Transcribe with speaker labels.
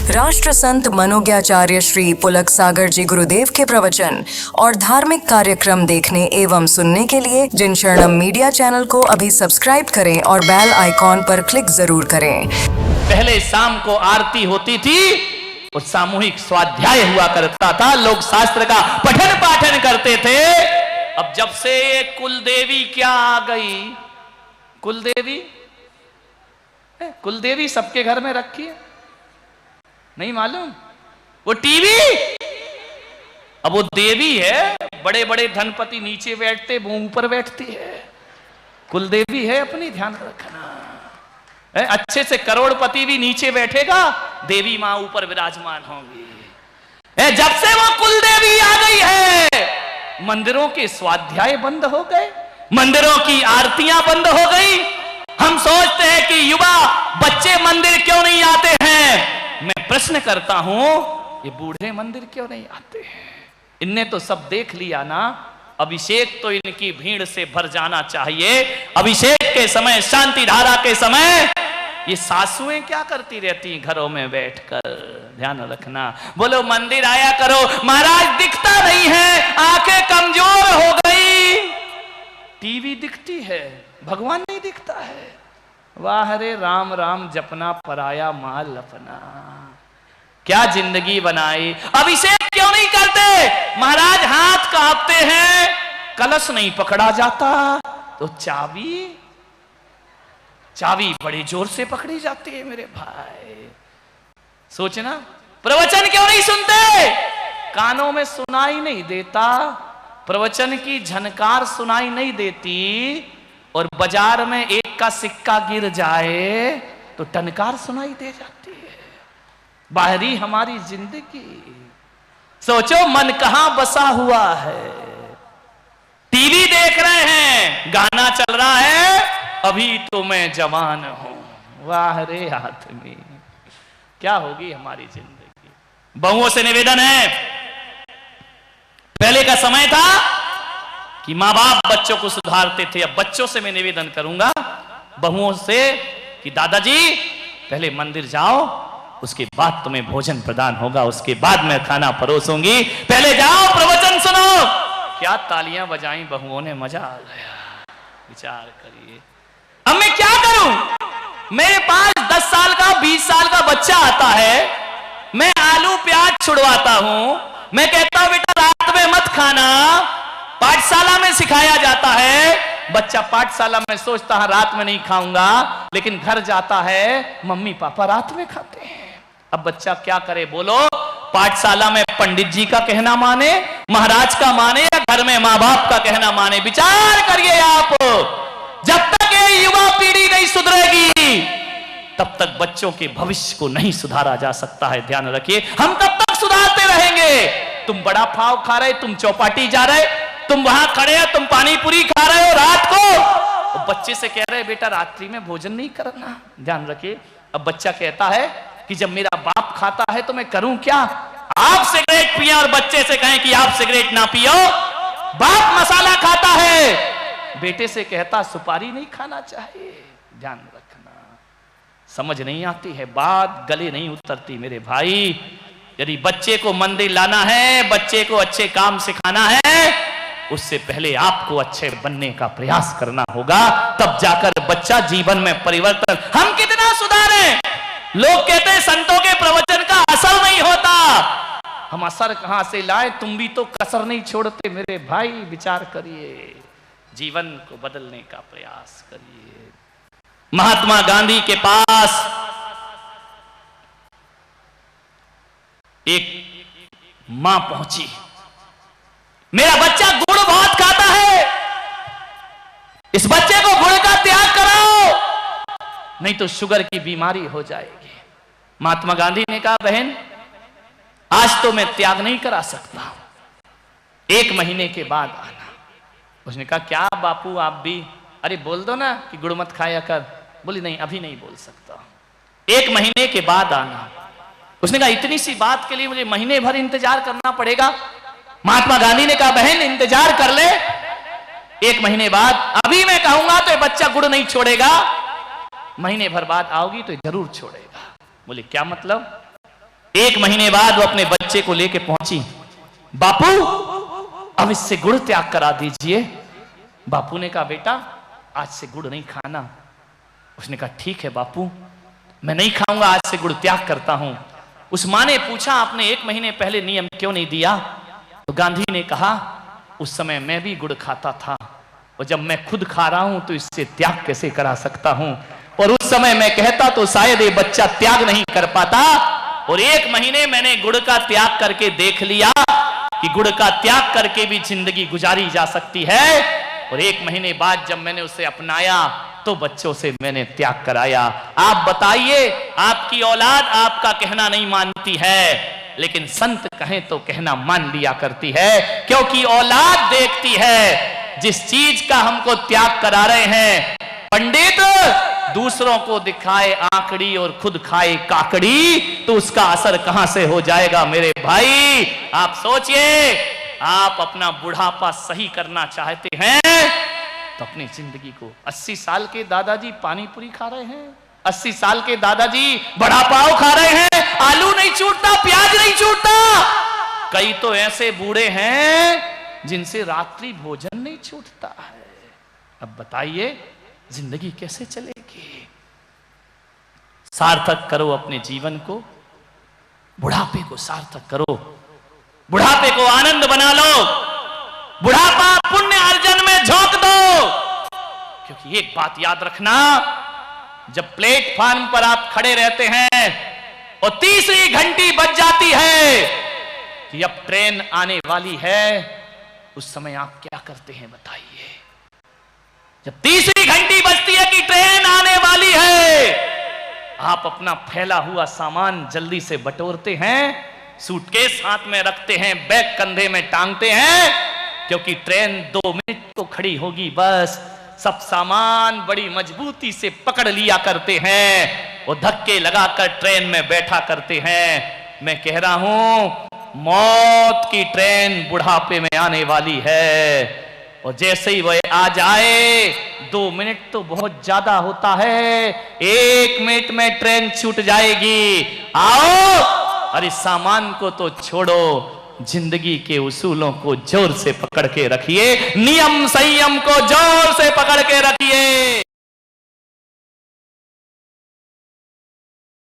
Speaker 1: राष्ट्र संत मनोज्ञाचार्य श्री पुलक सागर जी गुरुदेव के प्रवचन और धार्मिक कार्यक्रम देखने एवं सुनने के लिए जिन शरणम मीडिया चैनल को अभी सब्सक्राइब करें और बेल आइकॉन पर क्लिक जरूर करें।
Speaker 2: पहले शाम को आरती होती थी और सामूहिक स्वाध्याय हुआ करता था, लोग शास्त्र का पठन पाठन करते थे। अब जब से ये कुलदेवी क्या आ गई, कुलदेवी सबके घर में रखी है, नहीं मालूम? वो टीवी, अब वो देवी है, बड़े बड़े धनपति नीचे बैठते, वो ऊपर बैठती है। कुलदेवी है अपनी, ध्यान रखना। अच्छे से करोड़पति भी नीचे बैठेगा, देवी मां ऊपर विराजमान होंगी। जब से वो कुलदेवी आ गई है, मंदिरों के स्वाध्याय बंद हो गए, मंदिरों की आरतियां बंद हो गई। हम सोचते हैं कि युवा बच्चे मंदिर क्यों नहीं आते हैं। मैं प्रश्न करता हूं, ये बूढ़े मंदिर क्यों नहीं आते हैं? इनने तो सब देख लिया ना। अभिषेक तो इनकी भीड़ से भर जाना चाहिए। अभिषेक के समय, शांति धारा के समय ये सासुएं क्या करती रहती घरों में बैठकर? ध्यान रखना। बोलो मंदिर आया करो। महाराज दिखता नहीं है, आंखें कमजोर हो गई। टीवी दिखती है, भगवान नहीं दिखता है। वाह रे राम राम जपना, पराया माल अपना। क्या जिंदगी बनाई। अभिषेक क्यों नहीं करते? महाराज हाथ कांपते हैं, कलश नहीं पकड़ा जाता तो चाबी बड़ी जोर से पकड़ी जाती है मेरे भाई। सोचना, प्रवचन क्यों नहीं सुनते? कानों में सुनाई नहीं देता, प्रवचन की झनकार सुनाई नहीं देती। और बाजार में एक का सिक्का गिर जाए तो टनकार सुनाई दे जाती है। बाहरी हमारी जिंदगी, सोचो मन कहां बसा हुआ है। टीवी देख रहे हैं, गाना चल रहा है, अभी तो मैं जवान हूं। वाह रे आदमी, क्या होगी हमारी जिंदगी। बहुओं से निवेदन है, पहले का समय था कि माँ बाप बच्चों को सुधारते थे। अब बच्चों से मैं निवेदन करूंगा, बहुओं से, कि दादाजी पहले मंदिर जाओ, उसके बाद तुम्हें भोजन प्रदान होगा, उसके बाद मैं खाना परोसूंगी। पहले जाओ, प्रवचन सुनो। क्या तालियां बजाई बहुओं ने, मजा आ गया। विचार करिए, अब मैं क्या करूं? मेरे पास 10 साल का 20 साल का बच्चा आता है, मैं आलू प्याज छुड़वाता हूं, मैं कहता हूं बेटा रात में मत खाना। पाठशाला में सिखाया जाता है, बच्चा पाठशाला में सोचता है रात में नहीं खाऊंगा, लेकिन घर जाता है मम्मी पापा रात में खाते हैं। अब बच्चा क्या करे बोलो? पाठशाला में पंडित जी का कहना माने, महाराज का माने, या घर में माँ बाप का कहना माने? विचार करिए आप। जब तक ये युवा पीढ़ी नहीं सुधरेगी, तब तक बच्चों के भविष्य को नहीं सुधारा जा सकता है। ध्यान रखिए, हम कब तक सुधारते रहेंगे? तुम बड़ा पाव खा रहे, तुम चौपाटी जा रहे, तुम वहां खड़े हो, तुम पानी पूरी खा रहे हो रात को, तो बच्चे से कह रहे बेटा रात्रि में भोजन नहीं करना। ध्यान रखिए, अब बच्चा कहता है कि जब मेरा बाप खाता है तो मैं करूं क्या? आप सिगरेट पिए और बच्चे से कहें कि आप सिगरेट ना पियो। बाप मसाला खाता है, बेटे से कहता सुपारी नहीं खाना चाहिए। ध्यान रखना, समझ नहीं आती है बात, गले नहीं उतरती मेरे भाई। यदि बच्चे को मंदिर लाना है, बच्चे को अच्छे काम सिखाना है, उससे पहले आपको अच्छे बनने का प्रयास करना होगा, तब जाकर बच्चा जीवन में परिवर्तन। हम कितना सुधारें? लोग कहते हैं संतों के प्रवचन का असर नहीं होता। हम असर कहां से लाए? तुम भी तो कसर नहीं छोड़ते मेरे भाई। विचार करिए, जीवन को बदलने का प्रयास करिए। महात्मा गांधी के पास एक मां पहुंची, मेरा बच्चा गुड़ बहुत खाता है, इस बच्चे को गुड़ का त्याग कराओ, नहीं तो शुगर की बीमारी हो जाएगी। महात्मा गांधी ने कहा बहन आज तो मैं त्याग नहीं करा सकता, 1 महीने के बाद आना। उसने कहा क्या बापू आप भी, अरे बोल दो ना कि गुड़ मत खाया कर। बोली नहीं अभी नहीं बोल सकता, 1 महीने के बाद आना। उसने कहा इतनी सी बात के लिए मुझे महीने भर इंतजार करना पड़ेगा? महात्मा गांधी ने कहा बहन इंतजार कर ले, 1 महीने बाद। अभी मैं कहूंगा तो ये बच्चा गुड़ नहीं छोड़ेगा, महीने भर बाद आओगी तो जरूर छोड़ेगा। बोले क्या मतलब? 1 महीने बाद वो अपने बच्चे को लेके पहुंची। बापू अब इससे गुड़ त्याग करा दीजिए। बापू ने कहा बेटा आज से गुड़ नहीं खाना। उसने कहा ठीक है बापू, मैं नहीं खाऊंगा, आज से गुड़ त्याग करता हूं। उस मां ने पूछा आपने 1 महीने पहले नियम क्यों नहीं दिया? तो गांधी ने कहा उस समय मैं भी गुड़ खाता था और जब मैं खुद खा रहा हूं तो इससे त्याग कैसे करा सकता हूं। और उस समय मैं कहता तो शायद ये बच्चा त्याग नहीं कर पाता। और 1 महीने मैंने गुड़ का त्याग करके देख लिया कि गुड़ का त्याग करके भी जिंदगी गुजारी जा सकती है। और 1 महीने बाद जब मैंने उसे अपनाया तो बच्चों से मैंने त्याग कराया। आप बताइए, आपकी औलाद आपका कहना नहीं मानती है, लेकिन संत कहें तो कहना मान लिया करती है, क्योंकि औलाद देखती है जिस चीज का हमको त्याग करा रहे हैं पंडित दूसरों को दिखाए आंकड़ी और खुद खाए काकड़ी, तो उसका असर कहां से हो जाएगा मेरे भाई। आप सोचिए, आप अपना बुढ़ापा सही करना चाहते हैं तो अपनी जिंदगी को 80 साल के दादाजी पानी पूरी खा रहे हैं, 80 साल के दादाजी बड़ा पाव खा रहे हैं, आलू नहीं छूटता, प्याज नहीं छूटता। कई तो ऐसे बूढ़े हैं जिनसे रात्रि भोजन नहीं छूटता है। अब बताइए जिंदगी कैसे चलेगी? सार्थक करो अपने जीवन को, बुढ़ापे को सार्थक करो, बुढ़ापे को आनंद बना लो, बुढ़ापा पुण्य अर्जन में झोंक दो। क्योंकि एक बात याद रखना, जब प्लेटफार्म पर आप खड़े रहते हैं और तीसरी घंटी बज जाती है कि अब ट्रेन आने वाली है, उस समय आप क्या करते हैं बताइए? जब तीसरी घंटी बजती है कि ट्रेन आने वाली है, आप अपना फैला हुआ सामान जल्दी से बटोरते हैं, सूटकेस हाथ में रखते हैं, बैग कंधे में टांगते हैं, क्योंकि ट्रेन 2 मिनट को खड़ी होगी। बस सब सामान बड़ी मजबूती से पकड़ लिया करते हैं और धक्के लगाकर ट्रेन में बैठा करते हैं। मैं कह रहा हूं मौत की ट्रेन बुढ़ापे में आने वाली है, और जैसे ही वह आ जाए 2 मिनट तो बहुत ज्यादा होता है, 1 मिनट में ट्रेन छूट जाएगी। आओ, अरे सामान को तो छोड़ो, जिंदगी के उसूलों को जोर से पकड़ के रखिए, नियम संयम को जोर से पकड़ के रखिए।